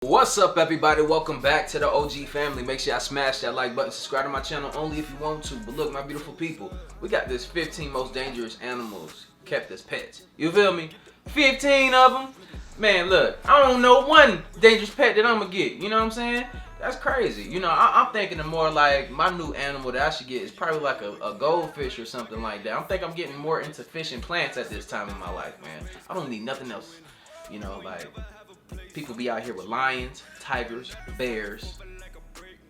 What's up, everybody? Welcome back to the OG family. Make sure y'all smash that like button, subscribe to my channel only if you want to. But look, my beautiful people, we got this 15 most dangerous animals kept as pets. You feel me? 15 of them. Man, look, I don't know one dangerous pet that I'm gonna get. You know what I'm saying? That's crazy. You know, I'm thinking of more like my new animal that I should get is probably like a goldfish or something like that. I'm getting more into fish and plants at this time in my life, man. I don't need nothing else. You know, like people be out here with lions, tigers, bears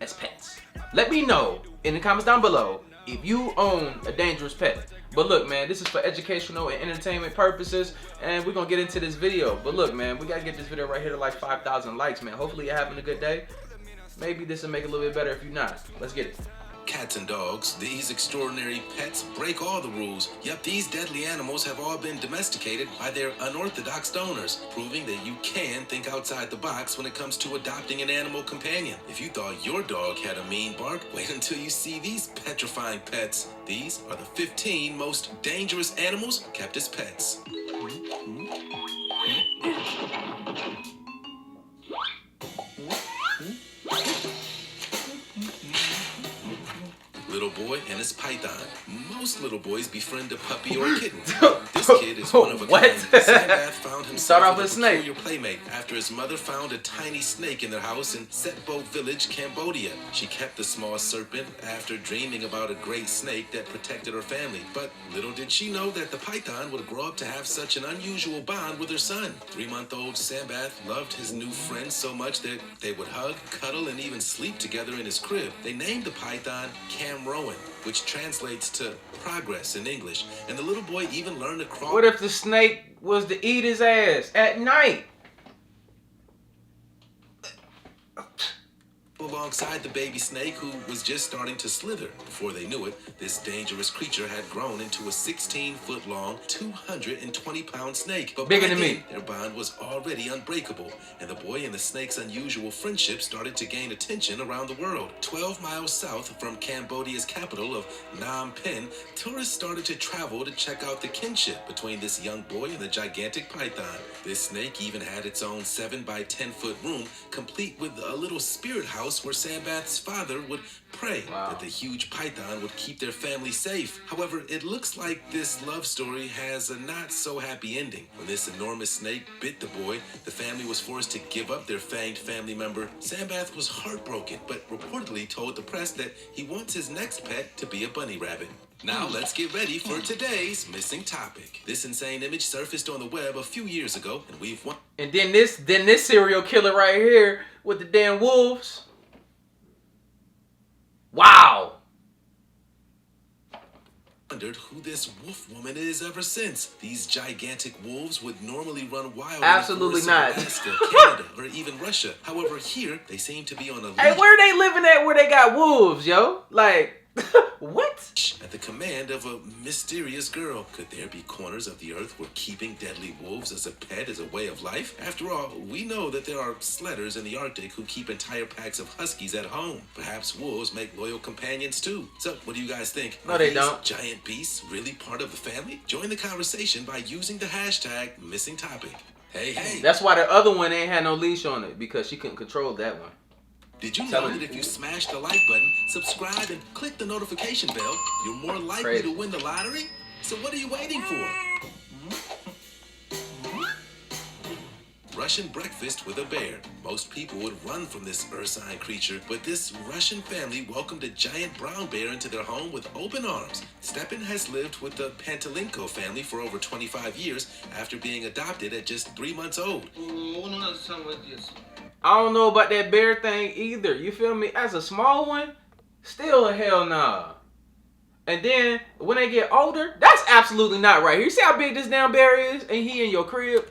as pets. Let me know in the comments down below if you own a dangerous pet. But look, man, this is for educational and entertainment purposes, and we're gonna get into this video. But look, man, we gotta get this video right here to like 5,000 likes, man. Hopefully you're having a good day. Maybe this will make it a little bit better if you're not. Let's get it. Cats and dogs, these extraordinary pets break all the rules. Yep, these deadly animals have all been domesticated by their unorthodox donors, proving that you can think outside the box when it comes to adopting an animal companion. If you thought your dog had a mean bark, wait until you see these petrifying pets. These are the 15 most dangerous animals kept as pets. Little boy and his python. Most little boys befriend a puppy or a kitten. This kid is one of a kind. Sandbath found himself with a peculiar playmate after his mother found a tiny snake in their house in Setbo village, Cambodia. She kept the small serpent after dreaming about a great snake that protected her family. But little did she know that the python would grow up to have such an unusual bond with her son. 3-month-old Sandbath loved his new friend so much that they would hug, cuddle, and even sleep together in his crib. They named the python Rowan, which translates to progress in English, and the little boy even learned to crawl. What if the snake was to eat his ass at night? Alongside the baby snake, who was just starting to slither. Before they knew it, this dangerous creature had grown into a 16-foot-long, 220-pound snake. But bigger than me. Their bond was already unbreakable, and the boy and the snake's unusual friendship started to gain attention around the world. 12 miles south from Cambodia's capital of Phnom Penh, tourists started to travel to check out the kinship between this young boy and the gigantic python. This snake even had its own 7 by 10-foot room, complete with a little spirit house where Sandbath's father would pray that the huge python would keep their family safe. However, it looks like this love story has a not so happy ending. When this enormous snake bit the boy, the family was forced to give up their fanged family member. Sandbath was heartbroken, but reportedly told the press that he wants his next pet to be a bunny rabbit. Now let's get ready for today's missing topic. This insane image surfaced on the web a few years ago, and we've And then this serial killer right here with the damn wolves. Wow. Wondered who this wolf woman is ever since. These gigantic wolves would normally run wild. Absolutely not. Alaska, Canada, or even Russia. However, here they seem to be on a leash. Hey, where they living at where they got wolves, yo? Like, what? At the command of a mysterious girl. Could there be corners of the earth where keeping deadly wolves as a pet is a way of life? After all, we know that there are sledders in the Arctic who keep entire packs of huskies at home. Perhaps wolves make loyal companions too. So, what do you guys think? No, they don't. Giant beasts really part of the family? Join the conversation by using the hashtag #MissingTopic. Hey. That's why the other one ain't had no leash on it, because she couldn't control that one. Did you know that if you smash the like button, subscribe, and click the notification bell, you're more likely to win the lottery? So what are you waiting for? Russian breakfast with a bear. Most people would run from this ursine creature, but this Russian family welcomed a giant brown bear into their home with open arms. Stepan has lived with the Pantelenko family for over 25 years after being adopted at just 3 months old. I don't know about that bear thing either. You feel me? As a small one, still a hell nah. And then when they get older, that's absolutely not right. You see how big this damn bear is, and he in your crib?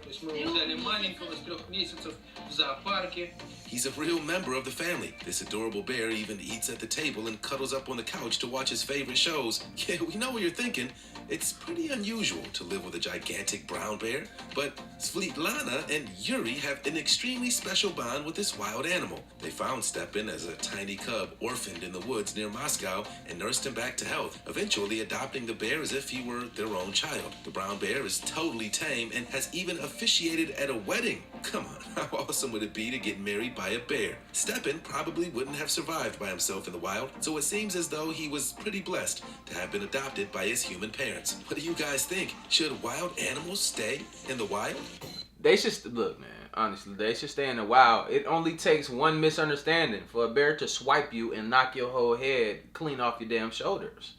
He's a real member of the family. This adorable bear even eats at the table and cuddles up on the couch to watch his favorite shows. Yeah, we know what you're thinking. It's pretty unusual to live with a gigantic brown bear, but Svetlana and Yuri have an extremely special bond with this wild animal. They found Stepan as a tiny cub orphaned in the woods near Moscow and nursed him back to health, eventually adopting the bear as if he were their own child. The brown bear is totally tame and has even officiated at a wedding. Come on, how awesome would it be to get married by a bear? Stepan probably wouldn't have survived by himself in the wild, so it seems as though he was pretty blessed to have been adopted by his human parents. What do you guys think? Should wild animals stay in the wild? They should, look, man, honestly, they should stay in the wild. It only takes one misunderstanding for a bear to swipe you and knock your whole head clean off your damn shoulders.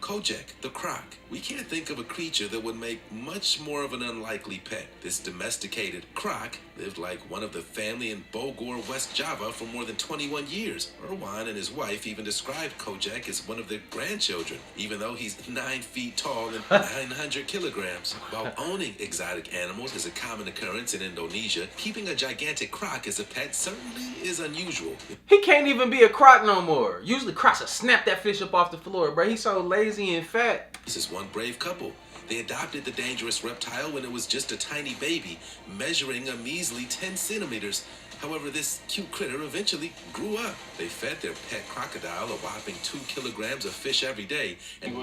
Kojak, the croc. We can't think of a creature that would make much more of an unlikely pet. This domesticated croc lived like one of the family in Bogor, West Java for more than 21 years. Erwan and his wife even described Kojak as one of their grandchildren, even though he's 9 feet tall and 900 kilograms. While owning exotic animals is a common occurrence in Indonesia, keeping a gigantic croc as a pet certainly is unusual. He can't even be a croc no more. Usually crocs will snap that fish up off the floor, bro. He's so lazy and fat. This is one brave couple. They adopted the dangerous reptile when it was just a tiny baby, measuring a measly 10 centimeters. However, this cute critter eventually grew up. They fed their pet crocodile a whopping 2 kilograms of fish every day, and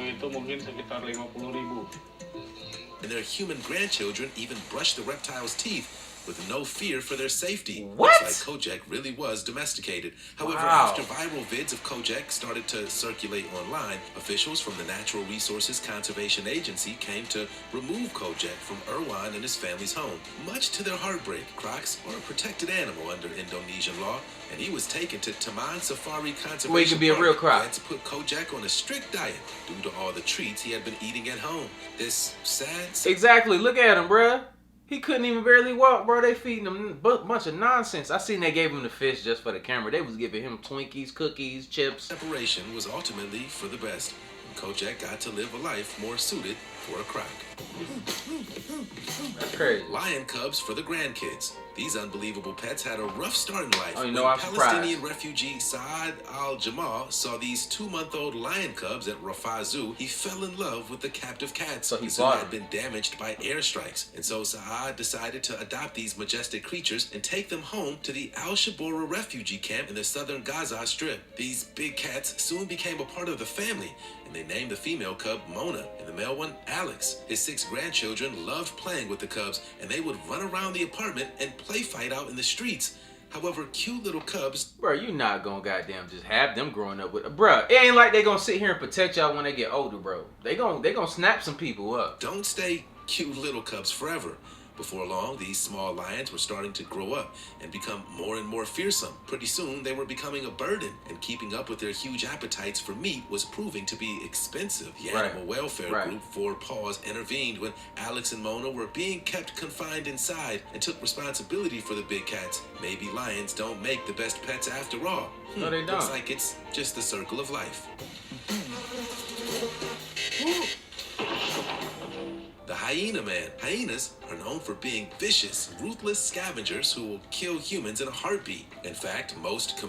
their human grandchildren even brushed the reptile's teeth with no fear for their safety. What? Looks like Kojak really was domesticated. However, Wow. after viral vids of Kojak started to circulate online, officials from the Natural Resources Conservation Agency came to remove Kojak from Erwan and his family's home. Much to their heartbreak, crocs are a protected animal under Indonesian law, and he was taken to Taman Safari Conservation Well, he could be a Park. real croc. They had to put Kojak on a strict diet due to all the treats he had been eating at home. This sad. Exactly. Look at him, bruh. He couldn't even barely walk, bro. They feeding him a bunch of nonsense. I seen they gave him the fish just for the camera. They was giving him Twinkies, cookies, chips. Separation was ultimately for the best, and Kojak got to live a life more suited for a croc. That's crazy. Lion cubs for the grandkids. These unbelievable pets had a rough start in life. Oh, you know, when I'm Palestinian surprised. refugee Saad al-Jamal saw these 2-month-old lion cubs at Rafah Zoo, he fell in love with the captive cats. So he The zoo bought had been damaged by airstrikes, and so Saad decided to adopt these majestic creatures and take them home to the Al-Shabora refugee camp in the southern Gaza Strip. These big cats soon became a part of the family, and they named the female cub Mona and the male one Alex. His 6 grandchildren loved playing with the cubs, and they would run around the apartment and play fight out in the streets. However, cute little cubs Bro, you not gonna goddamn just have them growing up with. Bro, it ain't like they gonna sit here and protect y'all when they get older, bro. They gonna snap some people up. don't stay cute little cubs forever. Before long, these small lions were starting to grow up and become more and more fearsome. Pretty soon, they were becoming a burden, and keeping up with their huge appetites for meat was proving to be expensive. The Right. animal welfare Right. group Four Paws intervened when Alex and Mona were being kept confined inside and took responsibility for the big cats. Maybe lions don't make the best pets after all. No, they Looks don't. like it's just the circle of life. The hyena man. Hyenas are known for being vicious, ruthless scavengers who will kill humans in a heartbeat. In fact, most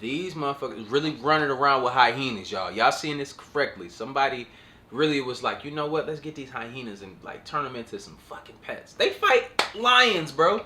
These motherfuckers really running around with hyenas, y'all. Y'all seeing this correctly. Somebody really was like, you know what? Let's get these hyenas and like turn them into some fucking pets. They fight lions, bro.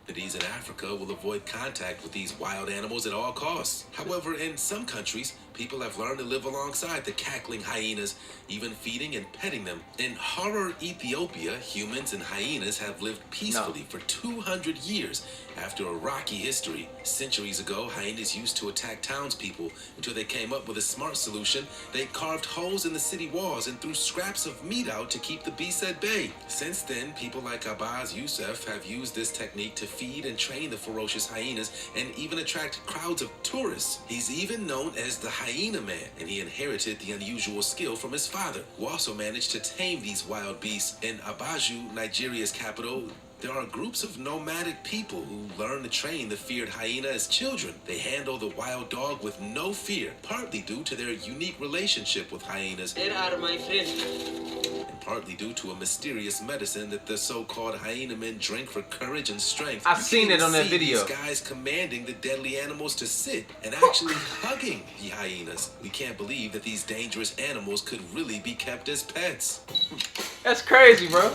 communities in Africa will avoid contact with these wild animals at all costs. However, in some countries, people have learned to live alongside the cackling hyenas, even feeding and petting them. In Harar, Ethiopia, humans and hyenas have lived peacefully for 200 years after a rocky history. Centuries ago, hyenas used to attack townspeople until they came up with a smart solution. They carved holes in the city walls and threw scraps of meat out to keep the beasts at bay. Since then, people like Abbas Youssef have used this technique to feed and train the ferocious hyenas and even attract crowds of tourists. He's even known as the Hyena Man, and he inherited the unusual skill from his father, who also managed to tame these wild beasts. In Abuja, Nigeria's capital, there are groups of nomadic people who learn to train the feared hyena as children. They handle the wild dog with no fear, partly due to their unique relationship with hyenas, There are my friends. and partly due to a mysterious medicine that the so-called hyena men drink for courage and strength. I've You seen can it on that see video. These guys commanding the deadly animals to sit and actually hugging the hyenas. We can't believe that these dangerous animals could really be kept as pets. That's crazy, bro.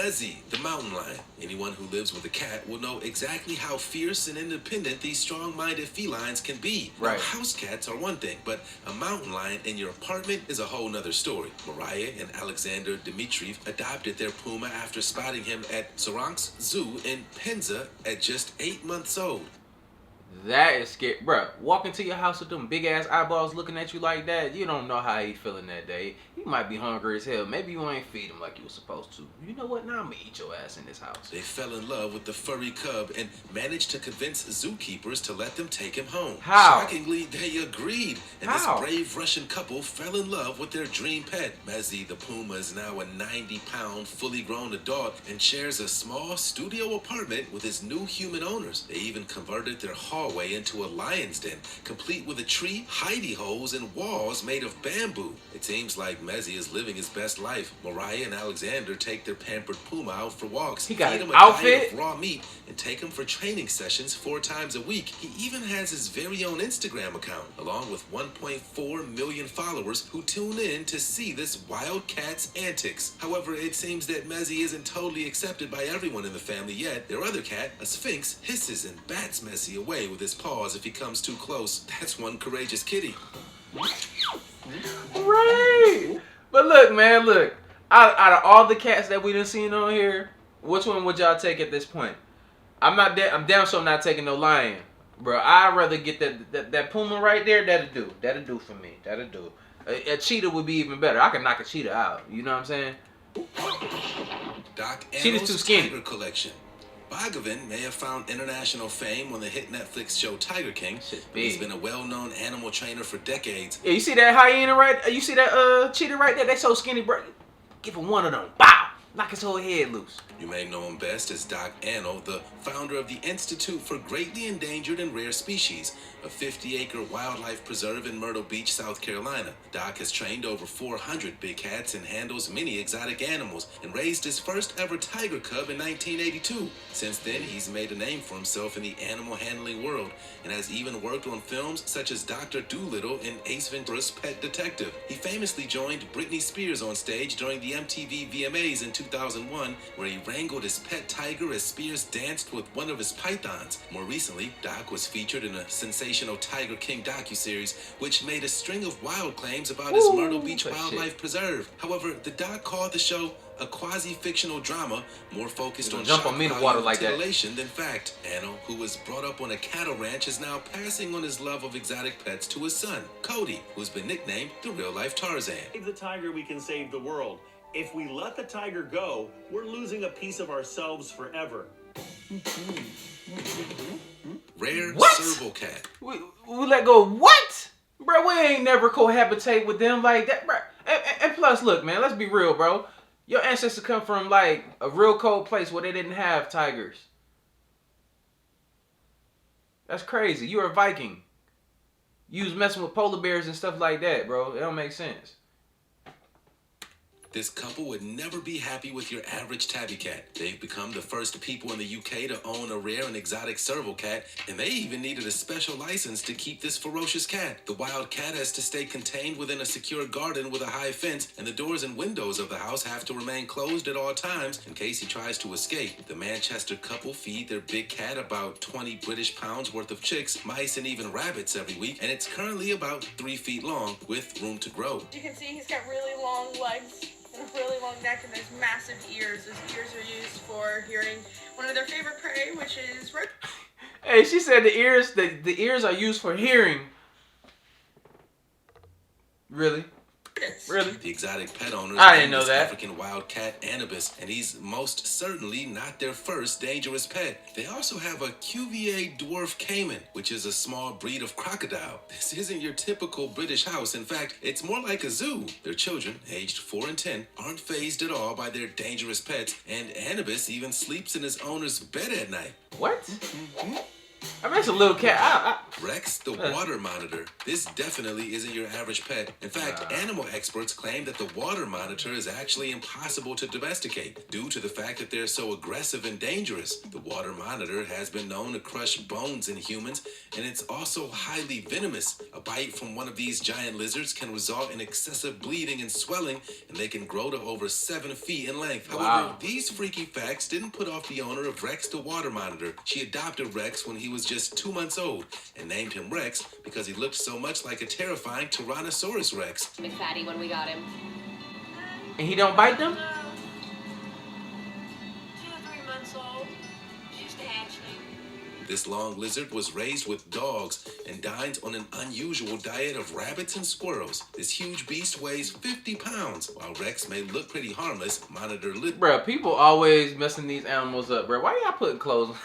Mezzi, the mountain lion. Anyone who lives with a cat will know exactly how fierce and independent these strong-minded felines can be. Right. Now, house cats are one thing, but a mountain lion in your apartment is a whole nother story. Mariah and Alexander Dmitriev adopted their puma after spotting him at Soransk Zoo in Penza at just 8 months old. That is scary, bro. Walking to your house with them big ass eyeballs looking at you like that, you don't know how he feeling that day. He might be hungry as hell. Maybe you ain't feed him like you was supposed to. You know what? Now I'm gonna eat your ass in this house. They fell in love with the furry cub and managed to convince zookeepers to let them take him home. How? Shockingly, they agreed, and How? this brave Russian couple fell in love with their dream pet. Mezzi the puma is now a 90-pound, fully grown adult and shares a small studio apartment with his new human owners. They even converted their hallway into a lion's den, complete with a tree, hidey holes, and walls made of bamboo. It seems like Mezzi is living his best life. Mariah and Alexander take their pampered puma out for walks, He got feed an him a diet outfit? of raw meat, and take him for training sessions 4 times a week. He even has his very own Instagram account, along with 1.4 million followers who tune in to see this wild cat's antics. However, it seems that Mezzi isn't totally accepted by everyone in the family yet. Their other cat, a sphinx, hisses and bats Mezzi away with his paws if he comes too close. That's one courageous kitty. Right. But look, man, look. Out of all the cats that we done seen on here, which one would y'all take at this point? I'm damn sure not taking no lion, bro. I'd rather get that puma right there. That'll do. That'll do for me. That'll do. A cheetah would be even better. I can knock a cheetah out. You know what I'm saying? Doc Cheetah's too Anno's skinny. Tiger Collection. Bhagavan may have found international fame on the hit Netflix show Tiger King. Shit's But he's big. been a well-known animal trainer for decades. Yeah, you see that hyena right? You see that cheetah right there? They so skinny, bro. Give him one of them. Bow. Knock his whole head loose. You may know him best as Doc Anno, the founder of the Institute for Greatly Endangered and Rare Species, a 50-acre wildlife preserve in Myrtle Beach, South Carolina. Doc has trained over 400 big cats and handles many exotic animals, and raised his first ever tiger cub in 1982. Since then, he's made a name for himself in the animal handling world, and has even worked on films such as Dr. Dolittle and Ace Ventura's Pet Detective. He famously joined Britney Spears on stage during the MTV VMAs in 2001, where he wrangled his pet tiger as Spears danced with one of his pythons. More recently, Doc was featured in a sensational Tiger King docuseries, which made a string of wild claims about his Myrtle Beach that Wildlife Preserve. However, the doc called the show a quasi-fictional drama, more focused on jump shock on me in the value water and like that. titillation than fact. Anno, who was brought up on a cattle ranch, is now passing on his love of exotic pets to his son, Cody, who's been nicknamed the real-life Tarzan. Save the tiger, we can save the world. If we let the tiger go, we're losing a piece of ourselves forever. Rare What? serval cat. We let go of what? Bro, we ain't never cohabitate with them like that, bro. And plus, look, man, let's be real, bro. Your ancestors come from, like, a real cold place where they didn't have tigers. That's crazy. You're a Viking. You was messing with polar bears and stuff like that, bro. It don't make sense. This couple would never be happy with your average tabby cat. They've become the first people in the UK to own a rare and exotic serval cat, and they even needed a special license to keep this ferocious cat. The wild cat has to stay contained within a secure garden with a high fence, and the doors and windows of the house have to remain closed at all times in case he tries to escape. The Manchester couple feed their big cat about 20 British pounds worth of chicks, mice, and even rabbits every week, and it's currently about 3 feet long with room to grow. You can see he's got really long legs and a really long neck and those massive ears. Those ears are used for hearing one of their favorite prey, which is Hey, she said the ears are used for hearing. Really? rodents. Really? The exotic pet owners I didn't named know this that. African wild cat Anubis, and he's most certainly not their first dangerous pet. They also have a Cuvier dwarf caiman, which is a small breed of crocodile. This isn't your typical British house. In fact, it's more like a zoo. Their children, aged 4 and 10, aren't fazed at all by their dangerous pets, and Anubis even sleeps in his owner's bed at night. What? I mean, it's a little cat. Rex, the water monitor. This definitely isn't your average pet. In fact, animal experts claim that the water monitor is actually impossible to domesticate due to the fact that they're so aggressive and dangerous. The water monitor has been known to crush bones in humans, and it's also highly venomous. A bite from one of these giant lizards can result in excessive bleeding and swelling, and they can grow to over 7 feet in length. However, these freaky facts didn't put off the owner of Rex, the water monitor. She adopted Rex when he was just 2 months old and named him Rex because he looked so much like a terrifying Tyrannosaurus Rex. Big fatty when we got him. And he don't bite them? 2 or 3 months old. Just a hatchling. This long lizard was raised with dogs and dines on an unusual diet of rabbits and squirrels. This huge beast weighs 50 pounds. While Rex may look pretty harmless, monitor Bruh, people always messing these animals up, bruh. Why y'all putting clothes on?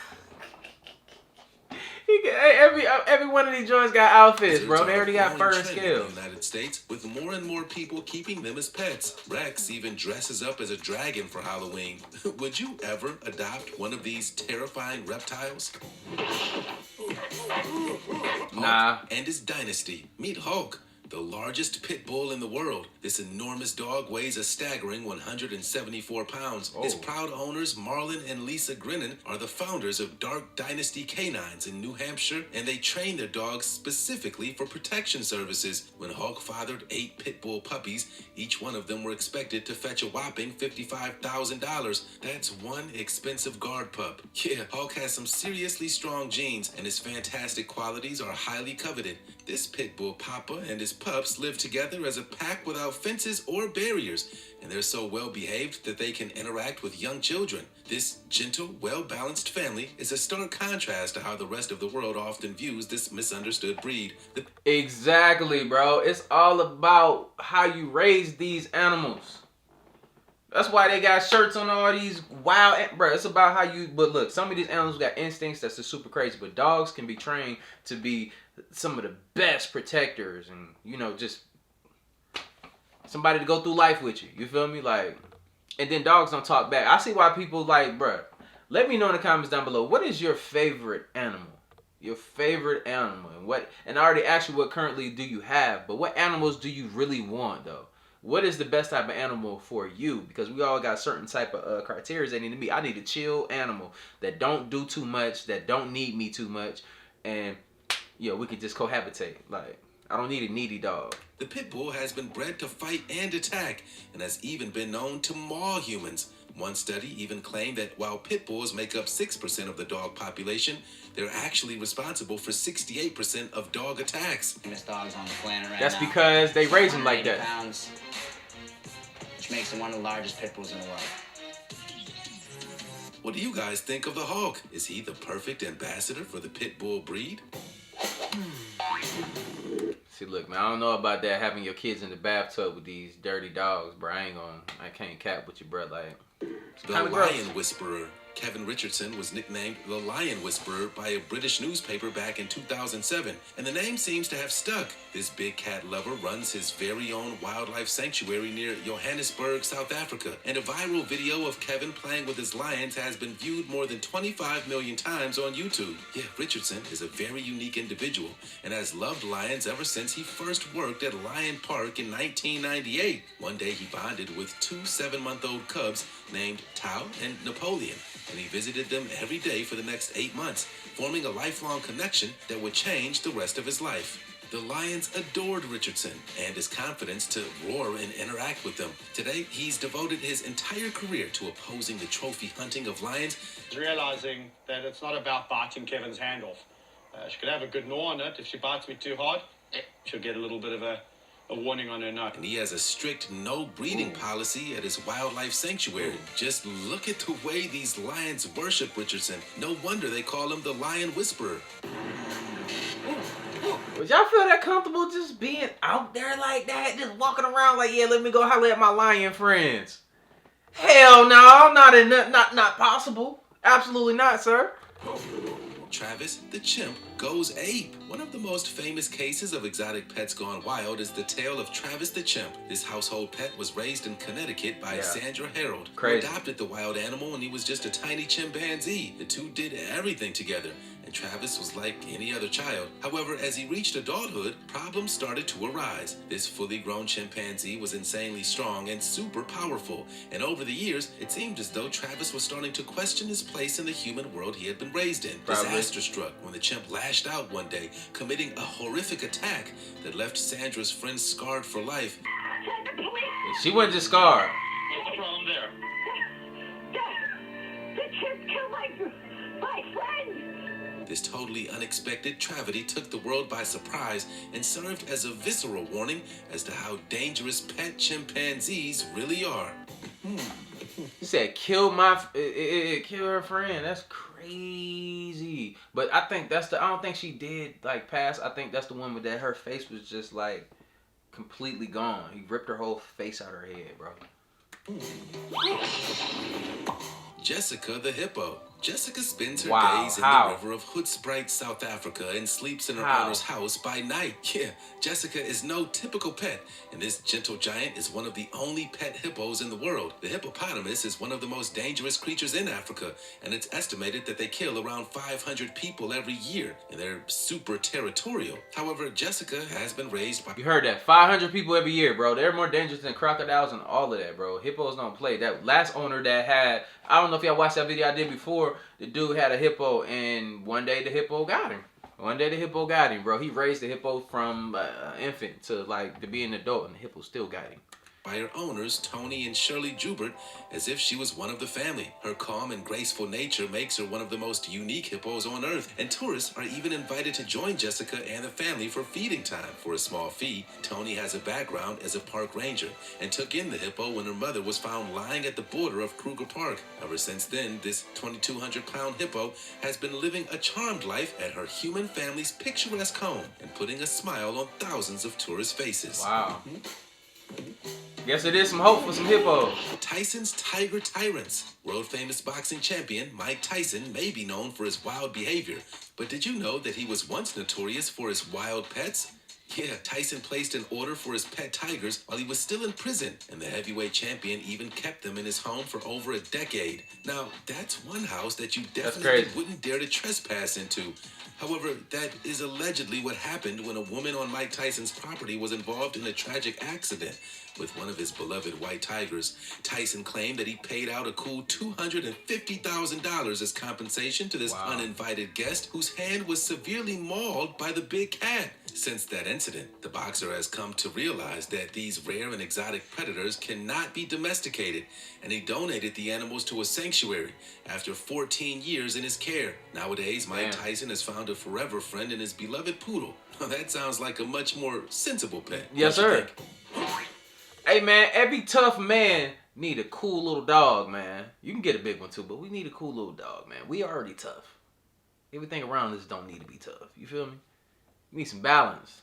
Every one of these joints got outfits, bro. They already got fur and scales. In the United States, with more and more people keeping them as pets. Rex even dresses up as a dragon for Halloween. Would you ever adopt one of these terrifying reptiles? Nah. Hulk and his dynasty. Meet Hulk, the largest pit bull in the world. This enormous dog weighs a staggering 174 pounds. His proud owners, Marlon and Lisa Grinnan, are the founders of Dark Dynasty Canines in New Hampshire, and they train their dogs specifically for protection services. When Hulk fathered 8 pit bull puppies, each one of them were expected to fetch a whopping $55,000. That's one expensive guard pup. Yeah, Hulk has some seriously strong genes, and his fantastic qualities are highly coveted. This pit bull papa and his pups live together as a pack without fences or barriers, and they're so well behaved that they can interact with young children. This gentle, well-balanced family is a stark contrast to how the rest of the world often views this misunderstood breed. Exactly, bro. It's all about how you raise these animals. That's why they got shirts on all these wild, bro. It's about how you, but look, some of these animals got instincts that's just super crazy, but dogs can be trained to be some of the best protectors and, you know, just somebody to go through life with you. You feel me? Like, and then dogs don't talk back. I see why people like, bruh. Let me know in the comments down below. What is your favorite animal? Your favorite animal, and I already asked you what currently do you have, but what animals do you really want though? What is the best type of animal for you? Because we all got certain type of criteria that need to be. I need a chill animal that don't do too much, that don't need me too much, and we can just cohabitate. Like, I don't need a needy dog. The pit bull has been bred to fight and attack, and has even been known to maul humans. One study even claimed that while pit bulls make up 6% of the dog population, they're actually responsible for 68% of dog attacks. This dog's on the planet right That's now. because they raise them like that. Pounds, which makes him one of the largest pit bulls in the world. What do you guys think of the Hulk? Is he the perfect ambassador for the pit bull breed? See, look, man, I don't know about that, having your kids in the bathtub with these dirty dogs, bro. I can't cap with you, bro. Like, the Lion Whisperer. Kevin Richardson was nicknamed the Lion Whisperer by a British newspaper back in 2007, and the name seems to have stuck. This big cat lover runs his very own wildlife sanctuary near Johannesburg, South Africa, and a viral video of Kevin playing with his lions has been viewed more than 25 million times on YouTube. Yeah, Richardson is a very unique individual and has loved lions ever since he first worked at Lion Park in 1998. One day he bonded with 2 7-month-old cubs named Tao and Napoleon, and he visited them every day for the next 8 months, forming a lifelong connection that would change the rest of his life. The lions adored Richardson and his confidence to roar and interact with them. Today, he's devoted his entire career to opposing the trophy hunting of lions. Realizing that it's not about biting Kevin's hand off. She could have a good gnaw on it. If she bites me too hard, she'll get a little bit of a warning on her nose. And he has a strict no breeding policy at his wildlife sanctuary. Just look at the way these lions worship Richardson. No wonder they call him the Lion Whisperer. Would y'all feel that comfortable just being out there like that? Just walking around like, yeah, let me go holler at my lion friends. Hell no, not possible. Absolutely not, sir. Travis the chimp goes ape. One of the most famous cases of exotic pets gone wild is the tale of Travis the chimp. This household pet was raised in Connecticut by Sandra Harold, who adopted the wild animal when he was just a tiny chimpanzee. The two did everything together, and Travis was like any other child. However, as he reached adulthood, problems started to arise. This fully grown chimpanzee was insanely strong and super powerful, and over the years, it seemed as though Travis was starting to question his place in the human world he had been raised in. Disaster struck when the chimp lashed out one day, committing a horrific attack that left Sandra's friend scarred for life. She wasn't just scarred. What's the problem there? The chimp killed my friend! This totally unexpected tragedy took the world by surprise and served as a visceral warning as to how dangerous pet chimpanzees really are. He said, kill her friend. That's crazy. But I think I don't think she did like pass. I think that's the one with that her face was just like completely gone. He ripped her whole face out of her head, bro. Jessica the hippo. Jessica spends her Wow, days in how? the river of Hoedspruit, South Africa, and sleeps in her How? owner's house by night. Yeah, Jessica is no typical pet, and this gentle giant is one of the only pet hippos in the world. The hippopotamus is one of the most dangerous creatures in Africa, and it's estimated that they kill around 500 people every year, and they're super territorial. However, Jessica has been raised by... You heard that. 500 people every year, bro. They're more dangerous than crocodiles and all of that, bro. Hippos don't play. That last owner that had, I don't know if y'all watched that video I did before, the dude had a hippo, and one day the hippo got him. One day the hippo got him, bro. He raised the hippo from infant to be an adult, and the hippo still got him. By her owners, Tony and Shirley Joubert, as if she was one of the family. Her calm and graceful nature makes her one of the most unique hippos on Earth, and tourists are even invited to join Jessica and the family for feeding time. For a small fee, Tony has a background as a park ranger and took in the hippo when her mother was found lying at the border of Kruger Park. Ever since then, this 2,200-pound hippo has been living a charmed life at her human family's picturesque home and putting a smile on thousands of tourist faces. Wow. Guess it is some hope for some hippos. Tyson's Tiger Tyrants. World-famous boxing champion Mike Tyson may be known for his wild behavior, but did you know that he was once notorious for his wild pets? Yeah, Tyson placed an order for his pet tigers while he was still in prison, and the heavyweight champion even kept them in his home for over a decade. Now, that's one house that you definitely wouldn't dare to trespass into. However, that is allegedly what happened when a woman on Mike Tyson's property was involved in a tragic accident with one of his beloved white tigers. Tyson claimed that he paid out a cool $250,000 as compensation to this uninvited guest whose hand was severely mauled by the big cat. Since that incident, the boxer has come to realize that these rare and exotic predators cannot be domesticated, and he donated the animals to a sanctuary after 14 years in his care. Nowadays, Mike Tyson has found a forever friend in his beloved poodle. Well, that sounds like a much more sensible pet. Yes, sir. Hey, man, every tough man need a cool little dog, man. You can get a big one, too, but we need a cool little dog, man. We already tough. Everything around us don't need to be tough. You feel me? You need some balance.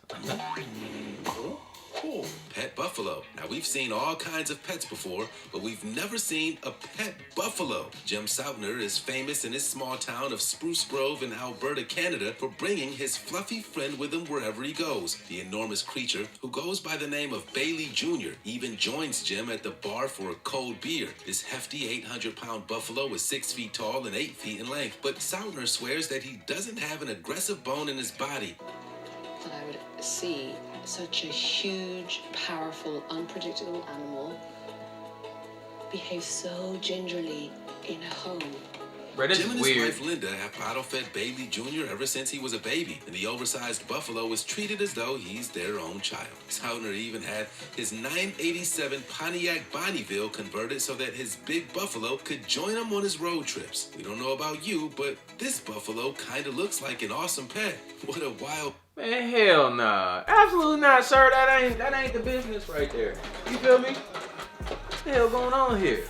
Cool. Pet buffalo. Now, we've seen all kinds of pets before, but we've never seen a pet buffalo. Jim Soutner is famous in his small town of Spruce Grove in Alberta, Canada, for bringing his fluffy friend with him wherever he goes. The enormous creature, who goes by the name of Bailey Jr., even joins Jim at the bar for a cold beer. This hefty 800-pound buffalo is 6 feet tall and 8 feet in length, but Soutner swears that he doesn't have an aggressive bone in his body. That I would see such a huge, powerful, unpredictable animal behave so gingerly in a home. Bro, this Jim is and weird. his wife Linda have bottle-fed Bailey Jr. ever since he was a baby, and the oversized buffalo was treated as though he's their own child. Soutner even had his 987 Pontiac Bonneville converted so that his big buffalo could join him on his road trips. We don't know about you, but this buffalo kind of looks like an awesome pet. What a wild... Man, hell nah. Absolutely not, sir. That ain't the business right there. You feel me? What the hell going on here?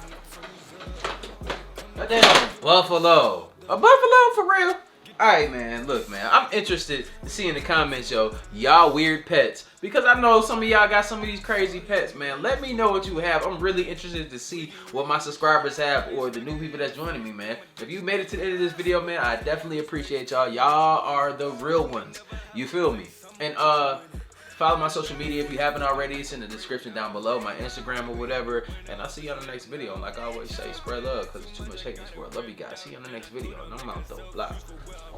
A damn buffalo. A buffalo for real? Alright, man. Look, man. I'm interested to see in the comments, yo, y'all weird pets. Because I know some of y'all got some of these crazy pets, man. Let me know what you have. I'm really interested to see what my subscribers have or the new people that's joining me, man. If you made it to the end of this video, man, I definitely appreciate y'all. Y'all are the real ones. You feel me? And follow my social media if you haven't already. It's in the description down below, my Instagram or whatever. And I'll see you on the next video. And like I always say, spread love because there's too much hate in this world. Love you guys. See you on the next video. And I'm out though. Blah.